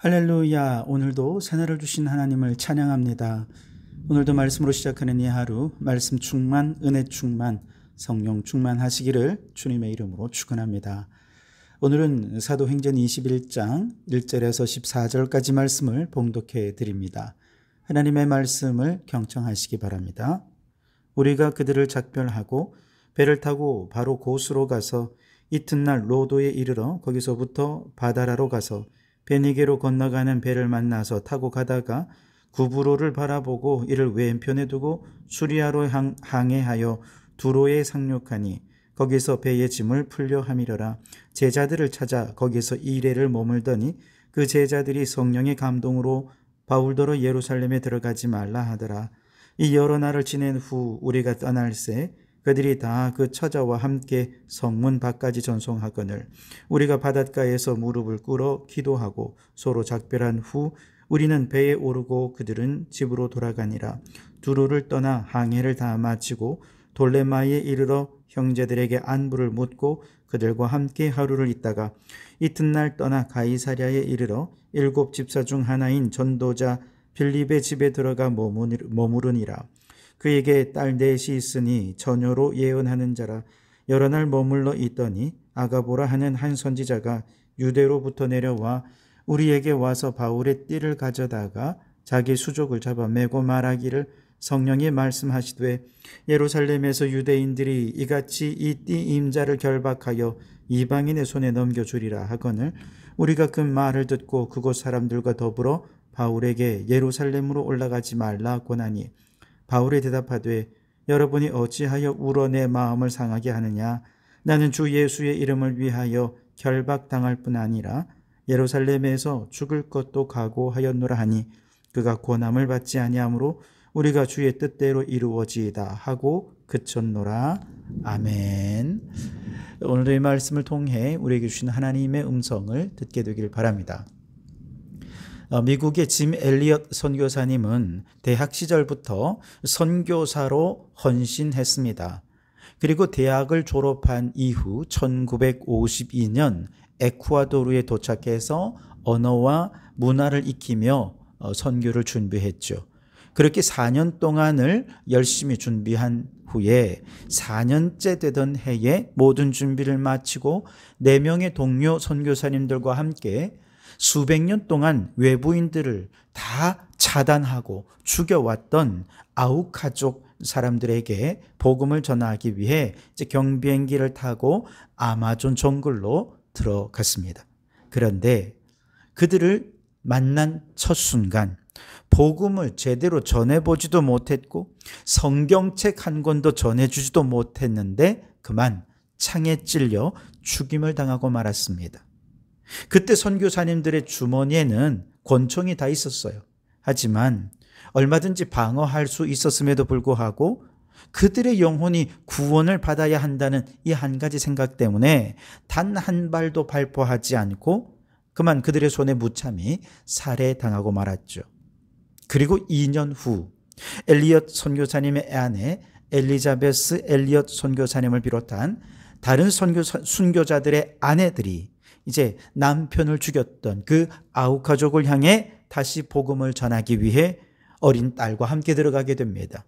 할렐루야. 오늘도 새날을 주신 하나님을 찬양합니다. 오늘도 말씀으로 시작하는 이 하루 말씀 충만, 은혜 충만, 성령 충만하시기를 주님의 이름으로 축원합니다. 오늘은 사도행전 21장 1절에서 14절까지 말씀을 봉독해 드립니다. 하나님의 말씀을 경청하시기 바랍니다. 우리가 그들을 작별하고 배를 타고 바로 고수로 가서 이튿날 로도에 이르러 거기서부터 바다라로 가서 베니게로 건너가는 배를 만나서 타고 가다가 구브로를 바라보고 이를 왼편에 두고 수리아로 항해하여 두로에 상륙하니 거기서 배의 짐을 풀려 함이러라. 제자들을 찾아 거기서 이레를 머물더니 그 제자들이 성령의 감동으로 바울더러 예루살렘에 들어가지 말라 하더라. 이 여러 날을 지낸 후 우리가 떠날새 그들이 다 그 처자와 함께 성문 밖까지 전송하거늘 우리가 바닷가에서 무릎을 꿇어 기도하고 서로 작별한 후 우리는 배에 오르고 그들은 집으로 돌아가니라. 두로를 떠나 항해를 다 마치고 돌레마이에 이르러 형제들에게 안부를 묻고 그들과 함께 하루를 있다가 이튿날 떠나 가이사랴에 이르러 7 집사 중 하나인 전도자 빌립의 집에 들어가 머무르니라. 그에게 딸 넷이 있으니 처녀로 예언하는 자라. 여러 날 머물러 있더니 아가보라 하는 한 선지자가 유대로부터 내려와 우리에게 와서 바울의 띠를 가져다가 자기 수족을 잡아 매고 말하기를 성령이 말씀하시되 예루살렘에서 유대인들이 이같이 이 띠 임자를 결박하여 이방인의 손에 넘겨주리라 하거늘 우리가 그 말을 듣고 그곳 사람들과 더불어 바울에게 예루살렘으로 올라가지 말라 권하니 바울이 대답하되 여러분이 어찌하여 울어 내 마음을 상하게 하느냐. 나는 주 예수의 이름을 위하여 결박당할 뿐 아니라 예루살렘에서 죽을 것도 각오하였노라 하니 그가 고난을 받지 아니하므로 우리가 주의 뜻대로 이루어지이다 하고 그쳤노라. 아멘. 오늘도 이 말씀을 통해 우리에게 주신 하나님의 음성을 듣게 되길 바랍니다. 미국의 짐 엘리엇 선교사님은 대학 시절부터 선교사로 헌신했습니다. 그리고 대학을 졸업한 이후 1952년 에쿠아도르에 도착해서 언어와 문화를 익히며 선교를 준비했죠. 그렇게 4년 동안을 열심히 준비한 후에 4년째 되던 해에 모든 준비를 마치고 4명의 동료 선교사님들과 함께 수백 년 동안 외부인들을 다 차단하고 죽여왔던 아우카족 사람들에게 복음을 전하기 위해 이제 경비행기를 타고 아마존 정글로 들어갔습니다. 그런데 그들을 만난 첫 순간 복음을 제대로 전해보지도 못했고 성경책 한 권도 전해주지도 못했는데 그만 창에 찔려 죽임을 당하고 말았습니다. 그때 선교사님들의 주머니에는 권총이 다 있었어요. 하지만 얼마든지 방어할 수 있었음에도 불구하고 그들의 영혼이 구원을 받아야 한다는 이 한 가지 생각 때문에 단 한 발도 발포하지 않고 그만 그들의 손에 무참히 살해당하고 말았죠. 그리고 2년 후 엘리엇 선교사님의 아내 엘리자베스 엘리엇 선교사님을 비롯한 다른 순교자들의 아내들이 이제 남편을 죽였던 그 아우카족을 향해 다시 복음을 전하기 위해 어린 딸과 함께 들어가게 됩니다.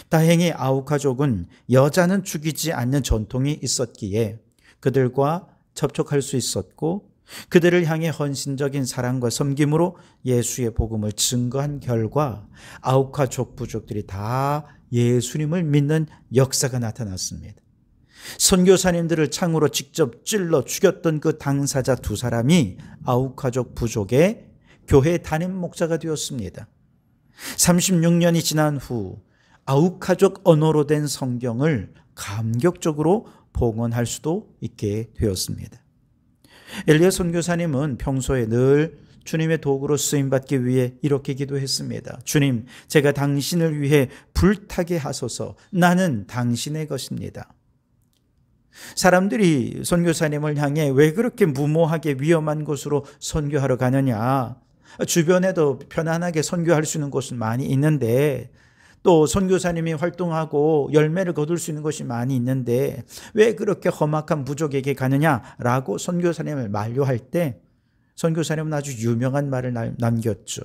다행히 아우카족은 여자는 죽이지 않는 전통이 있었기에 그들과 접촉할 수 있었고 그들을 향해 헌신적인 사랑과 섬김으로 예수의 복음을 증거한 결과 아우카족 부족들이 다 예수님을 믿는 역사가 나타났습니다. 선교사님들을 창으로 직접 찔러 죽였던 그 당사자 2사람이 아우카족 부족의 교회 담임 목사가 되었습니다. 36년이 지난 후 아우카족 언어로 된 성경을 감격적으로 봉헌할 수도 있게 되었습니다. 엘리야 선교사님은 평소에 늘 주님의 도구로 쓰임받기 위해 이렇게 기도했습니다. 주님, 제가 당신을 위해 불타게 하소서. 나는 당신의 것입니다. 사람들이 선교사님을 향해 왜 그렇게 무모하게 위험한 곳으로 선교하러 가느냐. 주변에도 편안하게 선교할 수 있는 곳은 많이 있는데 또 선교사님이 활동하고 열매를 거둘 수 있는 것이 많이 있는데 왜 그렇게 험악한 부족에게 가느냐라고 선교사님을 만류할 때 선교사님은 아주 유명한 말을 남겼죠.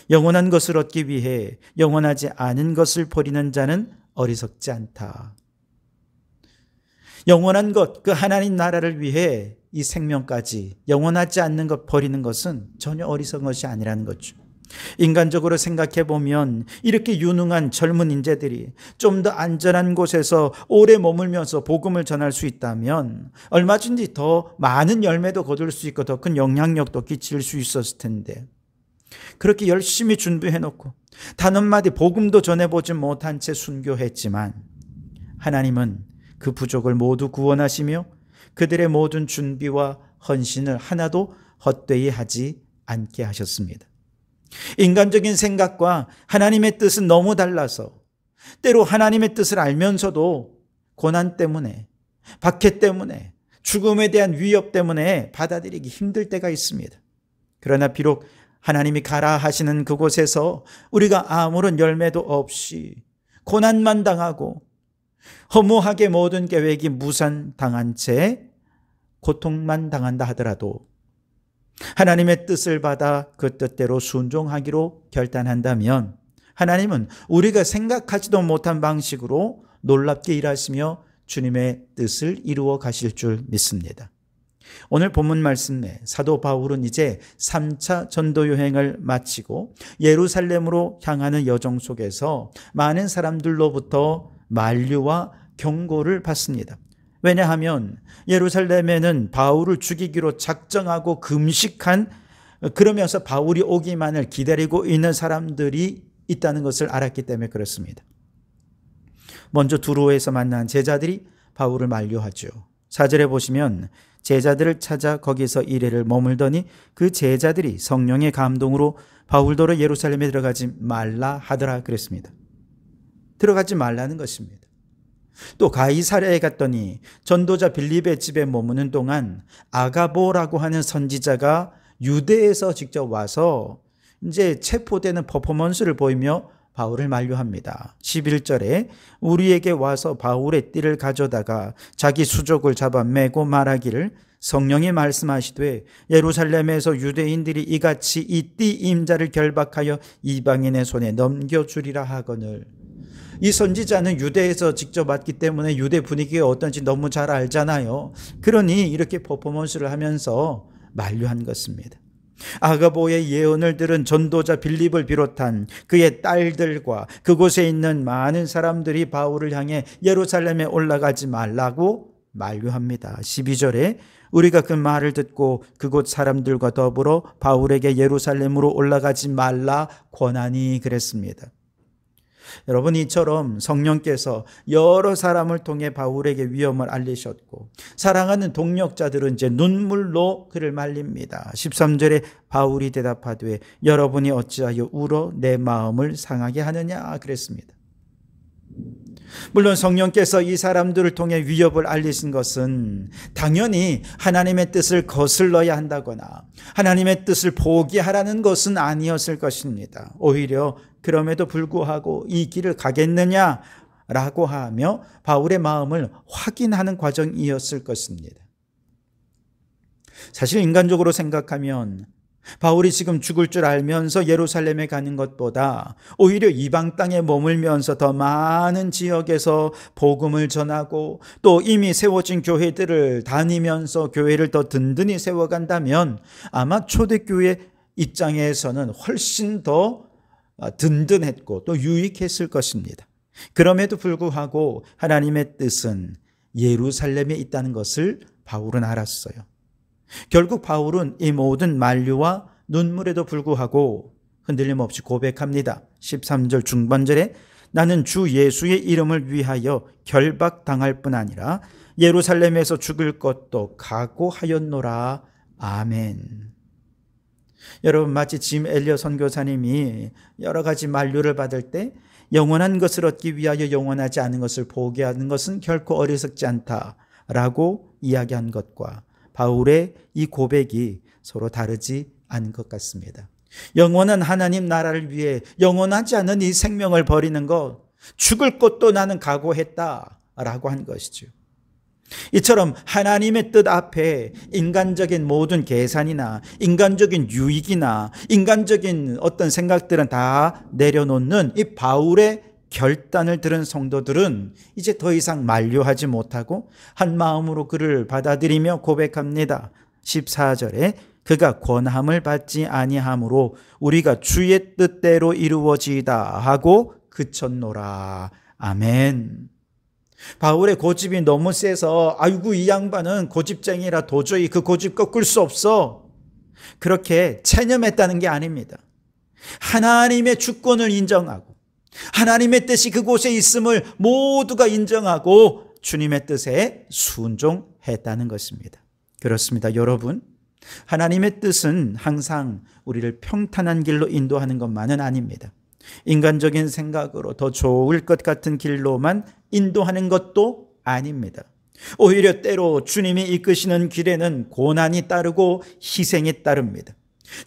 영원한 것을 얻기 위해 영원하지 않은 것을 버리는 자는 어리석지 않다. 영원한 것, 그 하나님 나라를 위해 이 생명까지 영원하지 않는 것 버리는 것은 전혀 어리석은 것이 아니라는 거죠. 인간적으로 생각해 보면 이렇게 유능한 젊은 인재들이 좀 더 안전한 곳에서 오래 머물면서 복음을 전할 수 있다면 얼마든지 더 많은 열매도 거둘 수 있고 더 큰 영향력도 끼칠 수 있었을 텐데, 그렇게 열심히 준비해 놓고 단 한마디 복음도 전해보지 못한 채 순교했지만 하나님은 그 부족을 모두 구원하시며 그들의 모든 준비와 헌신을 하나도 헛되이 하지 않게 하셨습니다. 인간적인 생각과 하나님의 뜻은 너무 달라서 때로 하나님의 뜻을 알면서도 고난 때문에, 박해 때문에, 죽음에 대한 위협 때문에 받아들이기 힘들 때가 있습니다. 그러나 비록 하나님이 가라 하시는 그곳에서 우리가 아무런 열매도 없이 고난만 당하고 허무하게 모든 계획이 무산당한 채 고통만 당한다 하더라도 하나님의 뜻을 받아 그 뜻대로 순종하기로 결단한다면 하나님은 우리가 생각하지도 못한 방식으로 놀랍게 일하시며 주님의 뜻을 이루어 가실 줄 믿습니다. 오늘 본문 말씀 내 사도 바울은 이제 3차 전도 여행을 마치고 예루살렘으로 향하는 여정 속에서 많은 사람들로부터 만류와 경고를 받습니다. 왜냐하면 예루살렘에는 바울을 죽이기로 작정하고 금식한, 그러면서 바울이 오기만을 기다리고 있는 사람들이 있다는 것을 알았기 때문에 그렇습니다. 먼저 두로에서 만난 제자들이 바울을 만류하죠. 4절에 보시면 제자들을 찾아 거기서 이래를 머물더니 그 제자들이 성령의 감동으로 바울더러 예루살렘에 들어가지 말라 하더라 그랬습니다. 들어가지 말라는 것입니다. 또 가이사랴에 갔더니 전도자 빌립의 집에 머무는 동안 아가보라고 하는 선지자가 유대에서 직접 와서 이제 체포되는 퍼포먼스를 보이며 바울을 만류합니다. 11절에 우리에게 와서 바울의 띠를 가져다가 자기 수족을 잡아 매고 말하기를 성령이 말씀하시되 예루살렘에서 유대인들이 이같이 이 띠 임자를 결박하여 이방인의 손에 넘겨주리라 하거늘. 이 선지자는 유대에서 직접 왔기 때문에 유대 분위기가 어떤지 너무 잘 알잖아요. 그러니 이렇게 퍼포먼스를 하면서 만류한 것입니다. 아가보의 예언을 들은 전도자 빌립을 비롯한 그의 딸들과 그곳에 있는 많은 사람들이 바울을 향해 예루살렘에 올라가지 말라고 만류합니다. 12절에 우리가 그 말을 듣고 그곳 사람들과 더불어 바울에게 예루살렘으로 올라가지 말라 권하니 그랬습니다. 여러분, 이처럼 성령께서 여러 사람을 통해 바울에게 위험을 알리셨고 사랑하는 동력자들은 이제 눈물로 그를 말립니다. 13절에 바울이 대답하되 여러분이 어찌하여 울어 내 마음을 상하게 하느냐 그랬습니다. 물론 성령께서 이 사람들을 통해 위협을 알리신 것은 당연히 하나님의 뜻을 거슬러야 한다거나 하나님의 뜻을 포기하라는 것은 아니었을 것입니다. 오히려 그럼에도 불구하고 이 길을 가겠느냐라고 하며 바울의 마음을 확인하는 과정이었을 것입니다. 사실 인간적으로 생각하면 바울이 지금 죽을 줄 알면서 예루살렘에 가는 것보다 오히려 이방 땅에 머물면서 더 많은 지역에서 복음을 전하고 또 이미 세워진 교회들을 다니면서 교회를 더 든든히 세워간다면 아마 초대교회 입장에서는 훨씬 더 든든했고 또 유익했을 것입니다. 그럼에도 불구하고 하나님의 뜻은 예루살렘에 있다는 것을 바울은 알았어요. 결국 바울은 이 모든 만류와 눈물에도 불구하고 흔들림 없이 고백합니다. 13절 중반절에 나는 주 예수의 이름을 위하여 결박당할 뿐 아니라 예루살렘에서 죽을 것도 각오하였노라. 아멘. 여러분, 마치 짐 엘리어 선교사님이 여러 가지 만류를 받을 때 영원한 것을 얻기 위하여 영원하지 않은 것을 포기하는 것은 결코 어리석지 않다라고 이야기한 것과 바울의 이 고백이 서로 다르지 않은 것 같습니다. 영원한 하나님 나라를 위해 영원하지 않은 이 생명을 버리는 것, 죽을 것도 나는 각오했다라고 한 것이죠. 이처럼 하나님의 뜻 앞에 인간적인 모든 계산이나 인간적인 유익이나 인간적인 어떤 생각들은 다 내려놓는 이 바울의 결단을 들은 성도들은 이제 더 이상 만류하지 못하고 한 마음으로 그를 받아들이며 고백합니다. 14절에 그가 권함을 받지 아니하므로 우리가 주의 뜻대로 이루어지이다 하고 그쳤노라. 아멘. 바울의 고집이 너무 세서 아이고 이 양반은 고집쟁이라 도저히 그 고집 꺾을 수 없어, 그렇게 체념했다는 게 아닙니다. 하나님의 주권을 인정하고 하나님의 뜻이 그곳에 있음을 모두가 인정하고 주님의 뜻에 순종했다는 것입니다. 그렇습니다. 여러분, 하나님의 뜻은 항상 우리를 평탄한 길로 인도하는 것만은 아닙니다. 인간적인 생각으로 더 좋을 것 같은 길로만 인도하는 것도 아닙니다. 오히려 때로 주님이 이끄시는 길에는 고난이 따르고 희생이 따릅니다.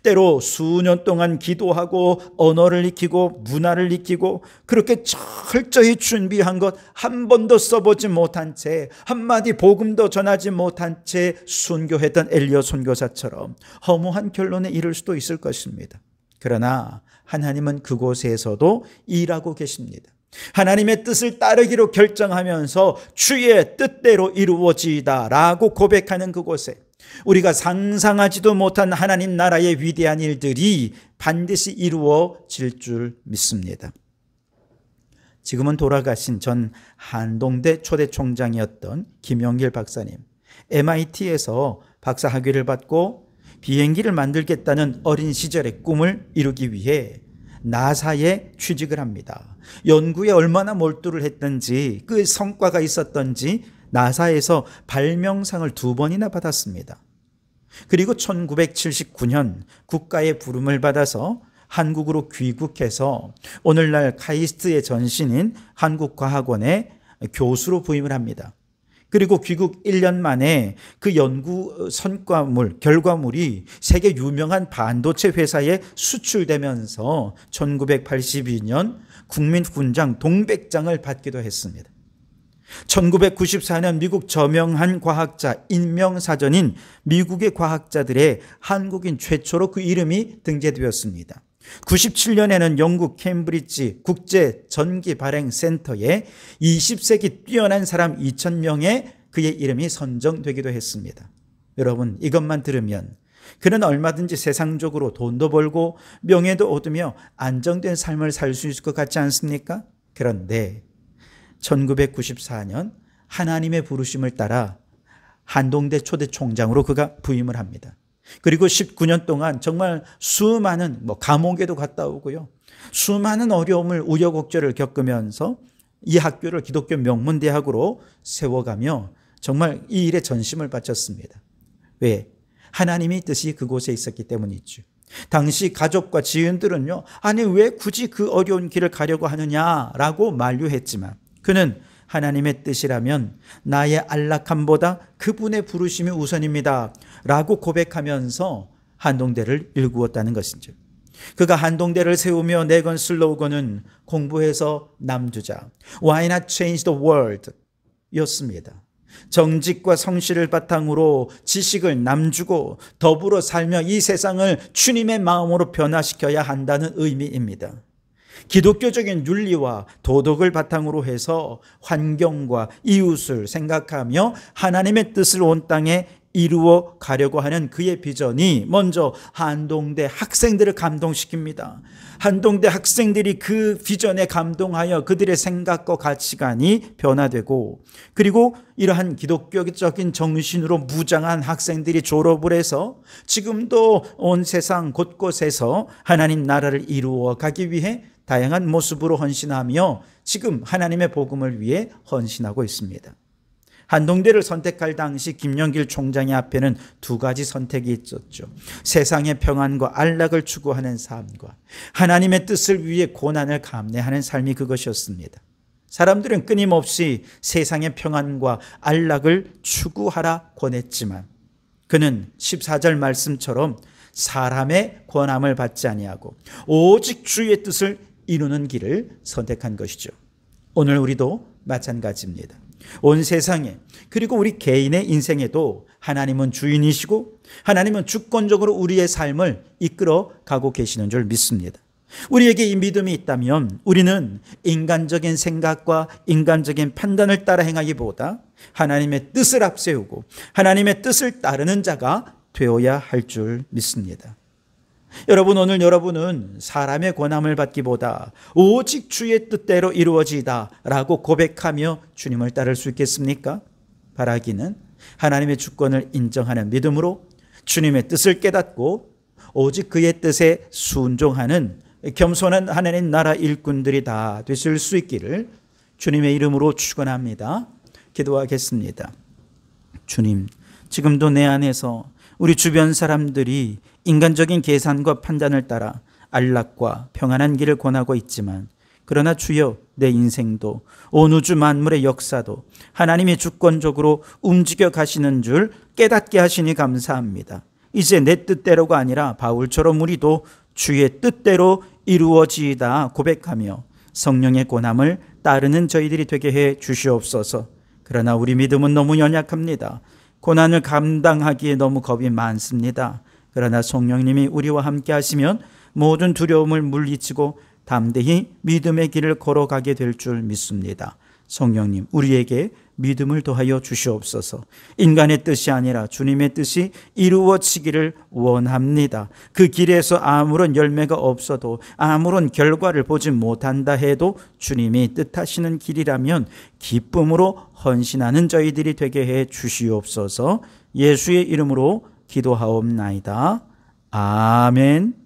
때로 수년 동안 기도하고 언어를 익히고 문화를 익히고 그렇게 철저히 준비한 것 한 번도 써보지 못한 채 한마디 복음도 전하지 못한 채 순교했던 엘리야 선교사처럼 허무한 결론에 이를 수도 있을 것입니다. 그러나 하나님은 그곳에서도 일하고 계십니다. 하나님의 뜻을 따르기로 결정하면서 주의 뜻대로 이루어지이다 라고 고백하는 그곳에 우리가 상상하지도 못한 하나님 나라의 위대한 일들이 반드시 이루어질 줄 믿습니다. 지금은 돌아가신 전 한동대 초대 총장이었던 김영길 박사님, MIT에서 박사 학위를 받고 비행기를 만들겠다는 어린 시절의 꿈을 이루기 위해 나사에 취직을 합니다. 연구에 얼마나 몰두를 했던지 그 성과가 있었던지 나사에서 발명상을 2번이나 받았습니다. 그리고 1979년 국가의 부름을 받아서 한국으로 귀국해서 오늘날 카이스트의 전신인 한국과학원의 교수로 부임을 합니다. 그리고 귀국 1년 만에 그 연구 결과물이 세계 유명한 반도체 회사에 수출되면서 1982년 국민훈장 동백장을 받기도 했습니다. 1994년 미국 저명한 과학자 인명사전인 미국의 과학자들의 한국인 최초로 그 이름이 등재되었습니다. 97년에는 영국 캠브리지 국제 전기 발행 센터에 20세기 뛰어난 사람 2,000명의 그의 이름이 선정되기도 했습니다. 여러분, 이것만 들으면 그는 얼마든지 세상적으로 돈도 벌고 명예도 얻으며 안정된 삶을 살 수 있을 것 같지 않습니까? 그런데 1994년 하나님의 부르심을 따라 한동대 초대 총장으로 그가 부임을 합니다. 그리고 19년 동안 정말 수많은 감옥에도 갔다 오고요. 수많은 어려움을 우여곡절을 겪으면서 이 학교를 기독교 명문대학으로 세워가며 정말 이 일에 전심을 바쳤습니다. 왜? 하나님의 뜻이 그곳에 있었기 때문이죠. 당시 가족과 지인들은요, 아니 왜 굳이 그 어려운 길을 가려고 하느냐라고 만류했지만 그는 하나님의 뜻이라면 나의 안락함보다 그분의 부르심이 우선입니다 라고 고백하면서 한동대를 일구었다는 것이죠. 그가 한동대를 세우며 내건 슬로건은 공부해서 남주자, Why not change the world? 였습니다. 정직과 성실을 바탕으로 지식을 남주고 더불어 살며 이 세상을 주님의 마음으로 변화시켜야 한다는 의미입니다. 기독교적인 윤리와 도덕을 바탕으로 해서 환경과 이웃을 생각하며 하나님의 뜻을 온 땅에 이루어 가려고 하는 그의 비전이 먼저 한동대 학생들을 감동시킵니다. 한동대 학생들이 그 비전에 감동하여 그들의 생각과 가치관이 변화되고, 그리고 이러한 기독교적인 정신으로 무장한 학생들이 졸업을 해서 지금도 온 세상 곳곳에서 하나님 나라를 이루어 가기 위해 다양한 모습으로 헌신하며 지금 하나님의 복음을 위해 헌신하고 있습니다. 한동대를 선택할 당시 김영길 총장의 앞에는 두 가지 선택이 있었죠. 세상의 평안과 안락을 추구하는 삶과 하나님의 뜻을 위해 고난을 감내하는 삶이 그것이었습니다. 사람들은 끊임없이 세상의 평안과 안락을 추구하라 권했지만 그는 14절 말씀처럼 사람의 권함을 받지 아니하고 오직 주의 뜻을 이루는 길을 선택한 것이죠. 오늘 우리도 마찬가지입니다. 온 세상에 그리고 우리 개인의 인생에도 하나님은 주인이시고 하나님은 주권적으로 우리의 삶을 이끌어 가고 계시는 줄 믿습니다. 우리에게 이 믿음이 있다면 우리는 인간적인 생각과 인간적인 판단을 따라 행하기보다 하나님의 뜻을 앞세우고 하나님의 뜻을 따르는 자가 되어야 할 줄 믿습니다. 여러분, 오늘 여러분은 사람의 권함을 받기보다 오직 주의 뜻대로 이루어지이다 라고 고백하며 주님을 따를 수 있겠습니까? 바라기는 하나님의 주권을 인정하는 믿음으로 주님의 뜻을 깨닫고 오직 그의 뜻에 순종하는 겸손한 하나님 나라 일꾼들이 다 되실 수 있기를 주님의 이름으로 축원합니다. 기도하겠습니다. 주님, 지금도 내 안에서 우리 주변 사람들이 인간적인 계산과 판단을 따라 안락과 평안한 길을 권하고 있지만 그러나 주여, 내 인생도 온 우주 만물의 역사도 하나님이 주권적으로 움직여 가시는 줄 깨닫게 하시니 감사합니다. 이제 내 뜻대로가 아니라 바울처럼 우리도 주의 뜻대로 이루어지이다 고백하며 성령의 권함을 따르는 저희들이 되게 해 주시옵소서. 그러나 우리 믿음은 너무 연약합니다. 고난을 감당하기에 너무 겁이 많습니다. 그러나 성령님이 우리와 함께 하시면 모든 두려움을 물리치고 담대히 믿음의 길을 걸어가게 될 줄 믿습니다. 성령님, 우리에게 믿음을 더하여 주시옵소서. 인간의 뜻이 아니라 주님의 뜻이 이루어지기를 원합니다. 그 길에서 아무런 열매가 없어도 아무런 결과를 보지 못한다 해도 주님이 뜻하시는 길이라면 기쁨으로 헌신하는 저희들이 되게 해 주시옵소서. 예수의 이름으로 기도하옵나이다. 아멘.